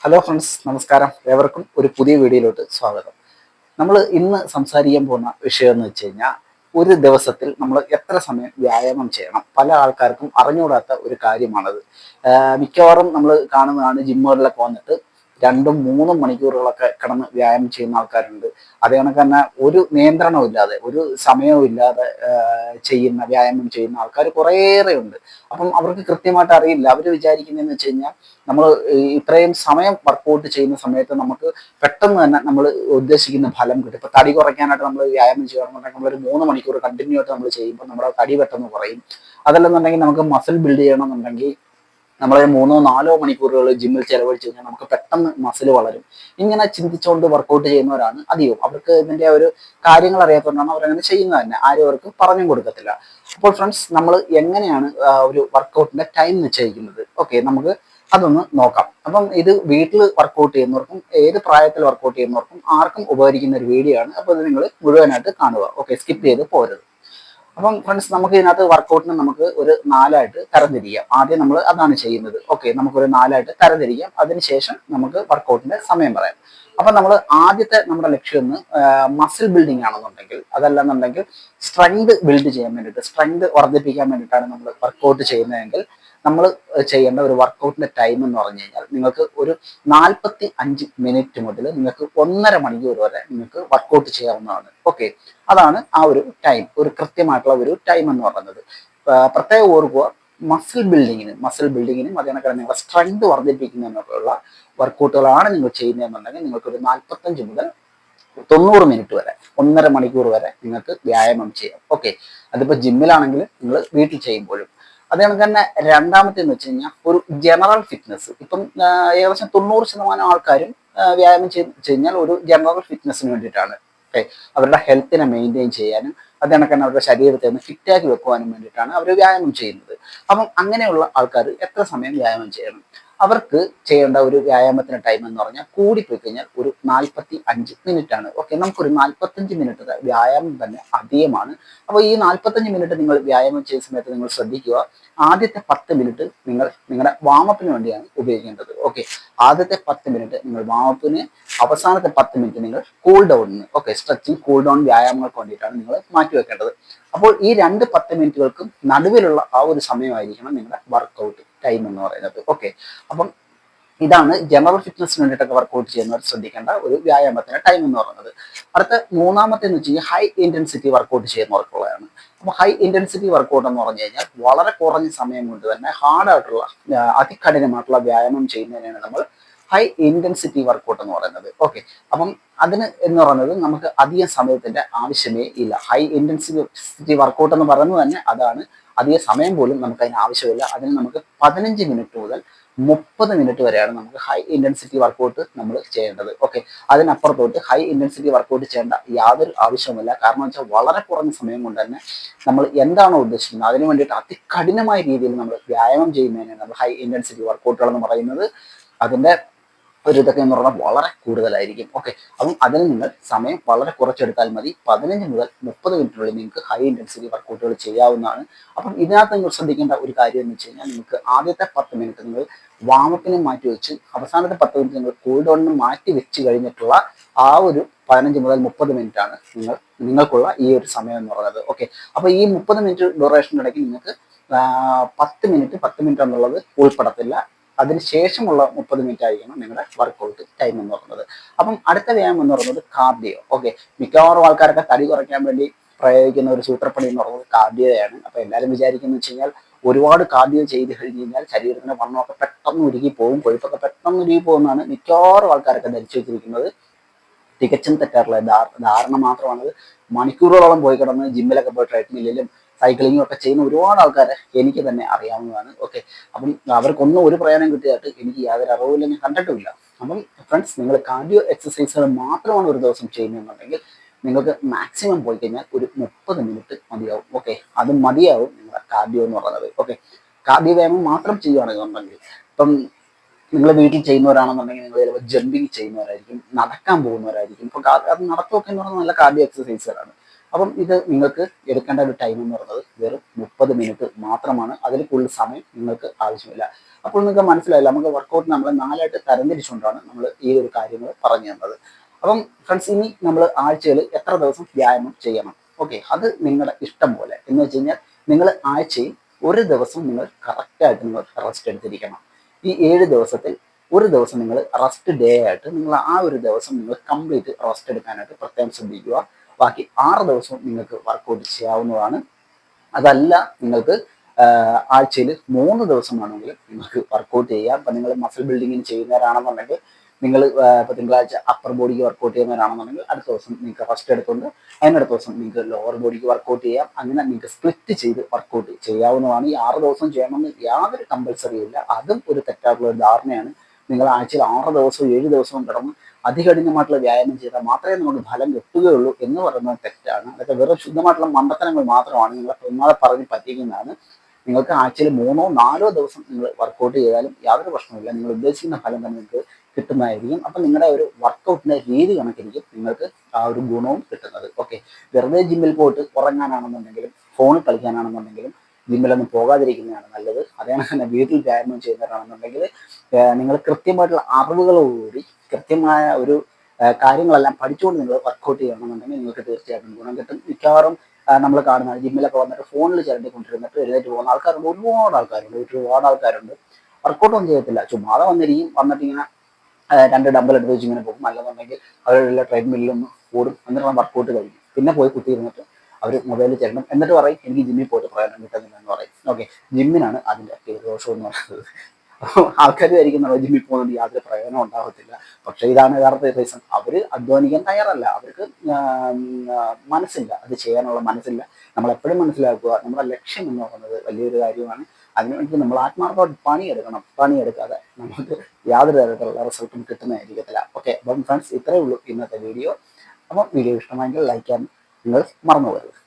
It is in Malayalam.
ഹലോ ഫ്രണ്ട്സ്, നമസ്കാരം. ഏവർക്കും ഒരു പുതിയ വീഡിയോയിലോട്ട് സ്വാഗതം. നമ്മൾ ഇന്ന് സംസാരിക്കാൻ പോകുന്ന വിഷയം എന്ന് വെച്ച് കഴിഞ്ഞാൽ, ഒരു ദിവസത്തിൽ നമ്മൾ എത്ര സമയം വ്യായാമം ചെയ്യണം. പല ആൾക്കാർക്കും അറിഞ്ഞുകൂടാത്ത ഒരു കാര്യമാണത്. മിക്കവാറും നമ്മൾ കാണുന്നതാണ്, ജിമ്മുകളിലൊക്കെ വന്നിട്ട് 2-3 മണിക്കൂറുകളൊക്കെ കിടന്ന് വ്യായാമം ചെയ്യുന്ന ആൾക്കാരുണ്ട്. അതേ കണക്ക് തന്നെ ഒരു നിയന്ത്രണവും ഇല്ലാതെ, ഒരു സമയവും ഇല്ലാതെ വ്യായാമം ചെയ്യുന്ന ആൾക്കാർ കുറേയേറെ ഉണ്ട്. അപ്പം അവർക്ക് കൃത്യമായിട്ട് അറിയില്ല. അവർ വിചാരിക്കുന്നതെന്ന് വെച്ച് കഴിഞ്ഞാൽ, നമ്മൾ ഇത്രയും സമയം വർക്കൗട്ട് ചെയ്യുന്ന സമയത്ത് നമുക്ക് പെട്ടെന്ന് തന്നെ നമ്മൾ ഉദ്ദേശിക്കുന്ന ഫലം കിട്ടും. ഇപ്പൊ തടി കുറയ്ക്കാനായിട്ട് നമ്മൾ വ്യായാമം ചെയ്യണമെന്നുണ്ടെങ്കിൽ നമ്മളൊരു 3 മണിക്കൂർ കണ്ടിന്യൂ ആയിട്ട് നമ്മൾ ചെയ്യുമ്പോൾ നമ്മുടെ തടി പെട്ടെന്ന് കുറയും. അതല്ലെന്നുണ്ടെങ്കിൽ നമുക്ക് മസിൽ ബിൽഡ് ചെയ്യണമെന്നുണ്ടെങ്കിൽ നമ്മൾ 3-4 മണിക്കൂറുകൾ ജിമ്മിൽ ചെലവഴിച്ച് കഴിഞ്ഞാൽ നമുക്ക് പെട്ടെന്ന് മസിൽ വളരും. ഇങ്ങനെ ചിന്തിച്ചുകൊണ്ട് വർക്കൗട്ട് ചെയ്യുന്നവരാണ് അധികവും. അവർക്ക് ഇതിന്റെ ഒരു കാര്യങ്ങൾ അറിയാത്തതുകൊണ്ടാണ് അവരങ്ങനെ ചെയ്യുന്നത് തന്നെ. ആരും അവർക്ക് പറഞ്ഞും കൊടുക്കത്തില്ല. അപ്പോൾ ഫ്രണ്ട്സ്, നമ്മൾ എങ്ങനെയാണ് ഒരു വർക്കൗട്ടിന്റെ ടൈം നിശ്ചയിക്കുന്നത്? ഓക്കെ, നമുക്ക് അതൊന്ന് നോക്കാം. അപ്പം ഇത് വീട്ടിൽ വർക്കൗട്ട് ചെയ്യുന്നവർക്കും ഏത് പ്രായത്തിൽ വർക്കൗട്ട് ചെയ്യുന്നവർക്കും ആർക്കും ഉപകരിക്കുന്ന ഒരു വീഡിയോ ആണ്. അപ്പോൾ ഇത് നിങ്ങൾ മുഴുവനായിട്ട് കാണുക. ഓക്കെ, സ്കിപ്പ് ചെയ്ത് പോരുത്. അപ്പം ഫ്രണ്ട്സ്, നമുക്ക് ഇതിനകത്ത് വർക്കൗട്ടിന് നമുക്ക് ഒരു 4ആയിട്ട് തരംതിരിക്കാം. ആദ്യം നമ്മൾ അതാണ് ചെയ്യുന്നത്. ഓക്കെ, നമുക്കൊരു 4ആയിട്ട് തരംതിരിക്കാം. അതിനുശേഷം നമുക്ക് വർക്കൗട്ടിന്റെ സമയം പറയാം. അപ്പൊ നമ്മൾ ആദ്യത്തെ നമ്മുടെ ലക്ഷ്യം ഒന്ന് മസിൽ ബിൽഡിംഗ് ആണെന്നുണ്ടെങ്കിൽ, അതല്ലെന്നുണ്ടെങ്കിൽ സ്ട്രെങ്ത് ബിൽഡ് ചെയ്യാൻ വേണ്ടിയിട്ട്, സ്ട്രെങ്ത് വർദ്ധിപ്പിക്കാൻ വേണ്ടിയിട്ടാണ് നമ്മൾ വർക്കൗട്ട് ചെയ്യുന്നതെങ്കിൽ, നമ്മൾ ചെയ്യേണ്ട ഒരു വർക്കൗട്ടിന്റെ ടൈം എന്ന് പറഞ്ഞു കഴിഞ്ഞാൽ, നിങ്ങൾക്ക് ഒരു 45 മിനിറ്റ് മുതൽ നിങ്ങൾക്ക് 1.5 മണിക്കൂർ വരെ നിങ്ങൾക്ക് വർക്കൗട്ട് ചെയ്യാവുന്നതാണ്. ഓക്കെ, അതാണ് ആ ഒരു ടൈം, ഒരു കൃത്യമായിട്ടുള്ള ഒരു ടൈം എന്ന് പറയുന്നത്. പ്രത്യേകം ഓർക്കുക, മസിൽ ബിൽഡിങ്ങിനും അതേ കണക്ക് നിങ്ങളുടെ സ്ട്രെങ്ത് വർദ്ധിപ്പിക്കുന്നതിനൊക്കെയുള്ള വർക്കൗട്ടുകളാണ് നിങ്ങൾ ചെയ്യുന്നതെന്നുണ്ടെങ്കിൽ, നിങ്ങൾക്കൊരു 45 മുതൽ 90 മിനിറ്റ് വരെ, 1.5 മണിക്കൂർ വരെ നിങ്ങൾക്ക് വ്യായാമം ചെയ്യാം. ഓക്കെ, അതിപ്പോൾ ജിമ്മിലാണെങ്കിൽ നിങ്ങൾ വീട്ടിൽ ചെയ്യുമ്പോഴും. അതേ കണക്ക് തന്നെ രണ്ടാമത്തെന്ന് വെച്ച് കഴിഞ്ഞാൽ, ഒരു ജനറൽ ഫിറ്റ്നസ്. ഇപ്പം ഏകദേശം 90% ആൾക്കാരും വ്യായാമം ചെയ്ത് കഴിഞ്ഞാൽ ഒരു ജനറൽ ഫിറ്റ്നസിന് വേണ്ടിയിട്ടാണ്. ഓക്കെ, അവരുടെ ഹെൽത്തിനെ മെയിൻറ്റെയിൻ ചെയ്യാനും അതേ കണക്ക് തന്നെ അവരുടെ ശരീരത്തെ ഒന്ന് ഫിറ്റാക്കി വെക്കുവാനും വേണ്ടിയിട്ടാണ് അവർ വ്യായാമം ചെയ്യുന്നത്. അപ്പം അങ്ങനെയുള്ള ആൾക്കാർ എത്ര സമയം വ്യായാമം ചെയ്യണം? അവർക്ക് ചെയ്യേണ്ട ഒരു വ്യായാമത്തിന് ടൈം എന്ന് പറഞ്ഞാൽ കൂടിപ്പോയി കഴിഞ്ഞാൽ ഒരു 45 മിനിറ്റ് ആണ്. ഓക്കെ, നമുക്കൊരു 45 മിനിറ്റ് വ്യായാമം തന്നെ അധികമാണ്. അപ്പോൾ ഈ 45 മിനിറ്റ് നിങ്ങൾ വ്യായാമം ചെയ്യുന്ന സമയത്ത് നിങ്ങൾ ശ്രദ്ധിക്കുക, ആദ്യത്തെ 10 മിനിറ്റ് നിങ്ങൾ നിങ്ങളുടെ വാമപ്പിന് വേണ്ടിയാണ് ഉപയോഗിക്കേണ്ടത്. ഓക്കെ, ആദ്യത്തെ 10 മിനിറ്റ് നിങ്ങൾ വാമപ്പിന്, അവസാനത്തെ 10 മിനിറ്റ് നിങ്ങൾ കൂൾ ഡൗണിന്, ഓക്കെ, സ്ട്രെച്ചിങ് കൂൾ ഡൗൺ വ്യായാമങ്ങൾക്ക് വേണ്ടിയിട്ടാണ് നിങ്ങൾ മാറ്റിവെക്കേണ്ടത്. അപ്പോൾ ഈ 2 10 മിനിറ്റുകൾക്കും നടുവിലുള്ള ആ ഒരു സമയമായിരിക്കണം നിങ്ങളുടെ വർക്കൗട്ട് ടൈം എന്ന് പറയുന്നത്. ഓക്കെ, അപ്പം ഇതാണ് ജനറൽ ഫിറ്റ്നസിന് വേണ്ടിയിട്ടൊക്കെ വർക്കൗട്ട് ചെയ്യുന്നവർ ശ്രദ്ധിക്കേണ്ട ഒരു വ്യായാമത്തിന്റെ ടൈം എന്ന് പറയുന്നത്. അടുത്ത മൂന്നാമത്തെ എന്ന് വെച്ച് കഴിഞ്ഞാൽ ഹൈ ഇന്റൻസിറ്റി വർക്കൗട്ട് ചെയ്യുന്നവർക്കുള്ളതാണ്. അപ്പോൾ ഹൈ ഇന്റൻസിറ്റി വർക്കൗട്ട് എന്ന് പറഞ്ഞു കഴിഞ്ഞാൽ, വളരെ കുറഞ്ഞ സമയം കൊണ്ട് തന്നെ ഹാർഡായിട്ടുള്ള, അതികഠിനമായിട്ടുള്ള വ്യായാമം ചെയ്യുന്നതിനാണ് നമ്മൾ ഹൈ ഇന്റൻസിറ്റി വർക്കൗട്ട് എന്ന് പറയുന്നത്. ഓക്കെ, അപ്പം അതിന് എന്ന് പറയുന്നത് നമുക്ക് അധികം സമയത്തിന്റെ ആവശ്യമേ ഇല്ല. ഹൈ ഇന്റൻസിറ്റി വർക്കൗട്ട് എന്ന് പറയുന്നത് തന്നെ അതാണ്. അധിക സമയം പോലും നമുക്ക് അതിന് ആവശ്യമില്ല. അതിന് നമുക്ക് 15 മിനിറ്റ് മുതൽ 30 മിനിറ്റ് വരെയാണ് നമുക്ക് ഹൈ ഇന്റൻസിറ്റി വർക്കൗട്ട് നമ്മൾ ചെയ്യേണ്ടത്. ഓക്കെ, അതിനപ്പുറത്തോട്ട് ഹൈ ഇന്റൻസിറ്റി വർക്കൗട്ട് ചെയ്യേണ്ട യാതൊരു ആവശ്യവുമില്ല. കാരണം വെച്ചാൽ വളരെ കുറഞ്ഞ സമയം കൊണ്ട് തന്നെ നമ്മൾ എന്താണോ ഉദ്ദേശിക്കുന്നത് അതിന് വേണ്ടിയിട്ട് അതികഠിനമായ രീതിയിൽ നമ്മൾ വ്യായാമം ചെയ്യുന്നതിനാണ് നമ്മൾ ഹൈ ഇന്റൻസിറ്റി വർക്കൗട്ടുകൾ എന്ന് പറയുന്നത്. അതിന്റെ ഒരു ഇതൊക്കെ എന്ന് പറഞ്ഞാൽ വളരെ കൂടുതലായിരിക്കും. ഓക്കെ, അപ്പം അതിന് നിങ്ങൾ സമയം വളരെ കുറച്ചെടുത്താൽ മതി. 15 മുതൽ 30 മിനിറ്റിനുള്ളിൽ നിങ്ങൾക്ക് ഹൈ ഇന്റൻസിറ്റി വർക്കൗട്ടുകൾ ചെയ്യാവുന്നതാണ്. അപ്പം ഇതിനകത്ത് നിങ്ങൾ ശ്രദ്ധിക്കേണ്ട ഒരു കാര്യം എന്ന് വെച്ച് കഴിഞ്ഞാൽ, നിങ്ങൾക്ക് ആദ്യത്തെ 10 മിനിറ്റ് നിങ്ങൾ വാമപ്പിന് മാറ്റി വെച്ച് അവസാനത്തെ 10 മിനിറ്റ് നിങ്ങൾ കൂൾ ഡൗണിന് മാറ്റി വെച്ച് കഴിഞ്ഞിട്ടുള്ള ആ ഒരു 15 മുതൽ 30 മിനിറ്റ് ആണ് നിങ്ങൾക്കുള്ള ഈ ഒരു സമയം എന്ന് പറയുന്നത്. ഓക്കെ, അപ്പോൾ ഈ 30 മിനിറ്റ് ഡ്യൂറേഷൻ്റെ ഇടയ്ക്ക് നിങ്ങൾക്ക് 10 മിനിറ്റ് എന്നുള്ളത് ഉൾപ്പെടത്തില്ല. അതിനുശേഷമുള്ള 30 മിനിറ്റ് ആയിരിക്കണം നിങ്ങളുടെ വർക്കൗട്ട് ടൈം എന്ന് പറയുന്നത്. അപ്പം അടുത്ത വ്യായാമം എന്ന് പറയുന്നത് കാർഡിയോ. ഓക്കെ, മിക്കവാറും ആൾക്കാരൊക്കെ തടി കുറയ്ക്കാൻ വേണ്ടി പ്രയോഗിക്കുന്ന ഒരു സൂത്രപ്പണി എന്ന് പറയുന്നത് കാർഡിയോയാണ്. അപ്പൊ എല്ലാവരും വിചാരിക്കുന്നത് വെച്ച് കഴിഞ്ഞാൽ, ഒരുപാട് കാർഡിയോ ചെയ്ത് കഴിഞ്ഞ് കഴിഞ്ഞാൽ ശരീരത്തിന്റെ വണ്ണമൊക്കെ പെട്ടെന്ന് ഉരുകി പോകും, കൊഴുപ്പൊക്കെ പെട്ടെന്ന് ഉരുകി പോകുന്നതാണ് മിക്കവാറും ആൾക്കാരൊക്കെ ധരിച്ചു വെച്ചിരിക്കുന്നത്. തികച്ചും തെറ്റാറുള്ള ധാരണ മാത്രമാണത്. മണിക്കൂറുകളോളം പോയി കിടന്ന് ജിമ്മിലൊക്കെ പോയി ട്രെഡ്മില്ലിലും സൈക്ലിങ്ങും ഒക്കെ ചെയ്യുന്ന ഒരുപാട് ആൾക്കാരെ എനിക്ക് തന്നെ അറിയാവുന്നതാണ്. ഓക്കെ, അപ്പം അവർക്കൊന്നും ഒരു പ്രയോജനം കിട്ടിയായിട്ട് എനിക്ക് യാതൊരു അറിവില്ല, ഞാൻ കണ്ടിട്ടുമില്ല. അപ്പം ഫ്രണ്ട്സ്, നിങ്ങൾ കാർഡിയോ എക്സസൈസുകൾ മാത്രമാണ് ഒരു ദിവസം ചെയ്യുന്നതെന്നുണ്ടെങ്കിൽ, നിങ്ങൾക്ക് മാക്സിമം പോയി കഴിഞ്ഞാൽ ഒരു 30 മിനിറ്റ് മതിയാവും. ഓക്കെ, അത് മതിയാവും നിങ്ങളുടെ കാർഡിയോ എന്ന് പറയുന്നത്. ഓക്കെ, കാർഡിയോ വ്യായാമം മാത്രം ചെയ്യുകയാണെന്നുണ്ടെങ്കിൽ, ഇപ്പം നിങ്ങൾ വീട്ടിൽ ചെയ്യുന്നവരാണെന്നുണ്ടെങ്കിൽ നിങ്ങൾ ചിലപ്പോൾ ജമ്പിങ് ചെയ്യുന്നവരായിരിക്കും, നടക്കാൻ പോകുന്നവരായിരിക്കും. ഇപ്പോൾ അത് നടത്തുമൊക്കെ എന്ന് പറയുന്നത് നല്ല കാർഡിയോ എക്സസൈസുകളാണ്. അപ്പം ഇത് നിങ്ങൾക്ക് എടുക്കേണ്ട ഒരു ടൈം എന്ന് പറയുന്നത് വെറും 30 മിനിറ്റ് മാത്രമാണ്. അതിൽ കൂടുതൽ സമയം നിങ്ങൾക്ക് ആവശ്യമില്ല. അപ്പോൾ നിങ്ങൾക്ക് മനസ്സിലായില്ല, നമുക്ക് വർക്കൗട്ട് നമ്മൾ 4ആയിട്ട് തരംതിരിച്ചുകൊണ്ടാണ് നമ്മൾ ഈ ഒരു കാര്യങ്ങൾ പറഞ്ഞു തന്നത്. അപ്പം ഫ്രണ്ട്സ്, ഇനി നമ്മൾ ആഴ്ചയിൽ എത്ര ദിവസം വ്യായാമം ചെയ്യണം? ഓക്കെ, അത് നിങ്ങളുടെ ഇഷ്ടം പോലെ. എന്ന് വെച്ച് കഴിഞ്ഞാൽ നിങ്ങൾ ആഴ്ചയിൽ ഒരു ദിവസം നിങ്ങൾ കറക്റ്റായിട്ട് നിങ്ങൾ റെസ്റ്റ് എടുത്തിരിക്കണം. ഈ 7 ദിവസത്തിൽ ഒരു ദിവസം നിങ്ങൾ റെസ്റ്റ് ഡേ ആയിട്ട് നിങ്ങൾ ആ ഒരു ദിവസം നിങ്ങൾ കംപ്ലീറ്റ് റെസ്റ്റ് എടുക്കാനായിട്ട് പ്രത്യേകം ശ്രദ്ധിക്കുക. ബാക്കി 6 ദിവസവും നിങ്ങൾക്ക് വർക്കൗട്ട് ചെയ്യാവുന്നതാണ്. അതല്ല, നിങ്ങൾക്ക് ആഴ്ചയിൽ 3 ദിവസം വേണമെങ്കിൽ നിങ്ങൾക്ക് വർക്കൗട്ട് ചെയ്യാം. ഇപ്പം നിങ്ങൾ മസിൽ ബിൽഡിങ്ങിന് ചെയ്യുന്നവരാണെന്നുണ്ടെങ്കിൽ, നിങ്ങൾ ഇപ്പോൾ തിങ്കളാഴ്ച അപ്പർ ബോഡിക്ക് വർക്കൗട്ട് ചെയ്യുന്നവരാണെന്നുണ്ടെങ്കിൽ അടുത്ത ദിവസം നിങ്ങൾക്ക് റെസ്റ്റ് എടുത്തുകൊണ്ട് അതിനടുത്ത ദിവസം നിങ്ങൾക്ക് ലോവർ ബോഡിക്ക് വർക്കൗട്ട് ചെയ്യാം. അങ്ങനെ നിങ്ങൾക്ക് സ്പ്ലിറ്റ് ചെയ്ത് വർക്കൗട്ട് ചെയ്യാവുന്നതാണ്. ഈ 6 ദിവസം ചെയ്യണമെന്ന് യാതൊരു കമ്പൽസറി ഇല്ല. അതും ഒരു തെറ്റായിട്ടുള്ള ഒരു ധാരണയാണ്. നിങ്ങൾ ആഴ്ചയിൽ 6 ദിവസവും 7 ദിവസവും കിടന്ന് അതികഠിനമായിട്ടുള്ള വ്യായാമം ചെയ്താൽ മാത്രമേ നമുക്ക് ഫലം കിട്ടുകയുള്ളൂ എന്ന് പറയുന്നത് തെറ്റാണ്. അതൊക്കെ വെറും ശുദ്ധമായിട്ടുള്ള മണ്ടത്തരങ്ങൾ മാത്രമാണ്. നിങ്ങളെ ഒന്നാമത് പറഞ്ഞ് പറ്റിക്കുന്നതാണ്. നിങ്ങൾക്ക് ആഴ്ചയിൽ 3-4 ദിവസം നിങ്ങൾ വർക്കൗട്ട് ചെയ്താലും യാതൊരു പ്രശ്നമില്ല. നിങ്ങൾ ഉദ്ദേശിക്കുന്ന ഫലം തന്നെ നിങ്ങൾക്ക് കിട്ടുന്നതായിരിക്കും. അപ്പം നിങ്ങളുടെ ഒരു വർക്കൗട്ടിന്റെ രീതി കണക്കിരിക്കും നിങ്ങൾക്ക് ആ ഒരു ഗുണവും കിട്ടുന്നത്. ഓക്കെ, വെറുതെ ജിമ്മിൽ പോയിട്ട് ഉറങ്ങാനാണെന്നുണ്ടെങ്കിലും ഫോണിൽ കളിക്കാനാണെന്നുണ്ടെങ്കിലും ജിമ്മിലൊന്നും പോകാതിരിക്കുന്നതാണ് നല്ലത്. അതേപോലെ തന്നെ വീട്ടിൽ വ്യായാമം ചെയ്യുന്നവരാണെന്നുണ്ടെങ്കിൽ നിങ്ങൾ കൃത്യമായിട്ടുള്ള അറിവുകളോടുകൂടി കൃത്യമായ ഒരു കാര്യങ്ങളെല്ലാം പഠിച്ചുകൊണ്ട് നിങ്ങൾ വർക്കൗട്ട് ചെയ്യണമെന്നുണ്ടെങ്കിൽ നിങ്ങൾക്ക് തീർച്ചയായിട്ടും ഗുണം കിട്ടും. മിക്കവാറും നമ്മൾ കാണുന്ന ജിമ്മിലൊക്കെ വന്നിട്ട് ഫോണിൽ ചിരണ്ടിക്കൊണ്ടിരുന്നിട്ട് എഴുന്നേറ്റ് പോകുന്ന ആൾക്കാരുണ്ട്. ഒരുപാട് ആൾക്കാരുണ്ട്. വർക്കൗട്ടൊന്നും ചെയ്യത്തില്ല, ചുമ്മാതെ വന്നിരിക്കും. വന്നിട്ട് ഇങ്ങനെ 2 ഡമ്പൽ എടുത്ത് വെച്ച് ഇങ്ങനെ പോകും. അല്ലെന്നുണ്ടെങ്കിൽ അവരുടെ ട്രെഡ്മില്ലൊന്ന് ഓടും. എന്നിട്ട് വർക്കൗട്ട് കഴിയും. പിന്നെ പോയി കുത്തിയിരുന്നിട്ട് അവർ മൊബൈലിൽ ചെല്ലണം. എന്നിട്ട് പറയും എനിക്ക് ജിമ്മിൽ പോയിട്ട് പ്രയോജനം കിട്ടുന്നില്ല എന്ന് പറയും. ഓക്കെ, ജിമ്മിനാണ് അതിൻ്റെ ദോഷം എന്ന് പറയുന്നത്. ആൾക്കാർ ധരിക്കുന്നത് ജിമ്മിൽ പോകുന്നത് യാതൊരു പ്രയോജനം ഉണ്ടാകത്തില്ല. പക്ഷേ ഇതാണ് യഥാർത്ഥ റീസൺ. അവർ അധ്വാനിക്കാൻ തയ്യാറല്ല. അവർക്ക് മനസ്സില്ല, അത് ചെയ്യാനുള്ള മനസ്സില്ല. നമ്മൾ എപ്പോഴും മനസ്സിലാക്കുക, നമ്മുടെ ലക്ഷ്യം എന്ന് പറയുന്നത് വലിയൊരു കാര്യമാണ്. അതിനുവേണ്ടി നമ്മൾ ആത്മാർത്ഥമായിട്ട് പണിയെടുക്കാതെ നമുക്ക് യാതൊരു തരത്തിലുള്ള റിസൾട്ടും കിട്ടുന്നതായിരിക്കത്തില്ല. ഓക്കെ, അപ്പം ഫ്രണ്ട്സ്, ഇത്രയേ ഉള്ളൂ ഇന്നത്തെ വീഡിയോ. അപ്പം വീഡിയോ ഇഷ്ടമായെങ്കിൽ ലൈക്ക് ചെയ്യാൻ നിങ്ങൾ മറന്നു പോകരുത്.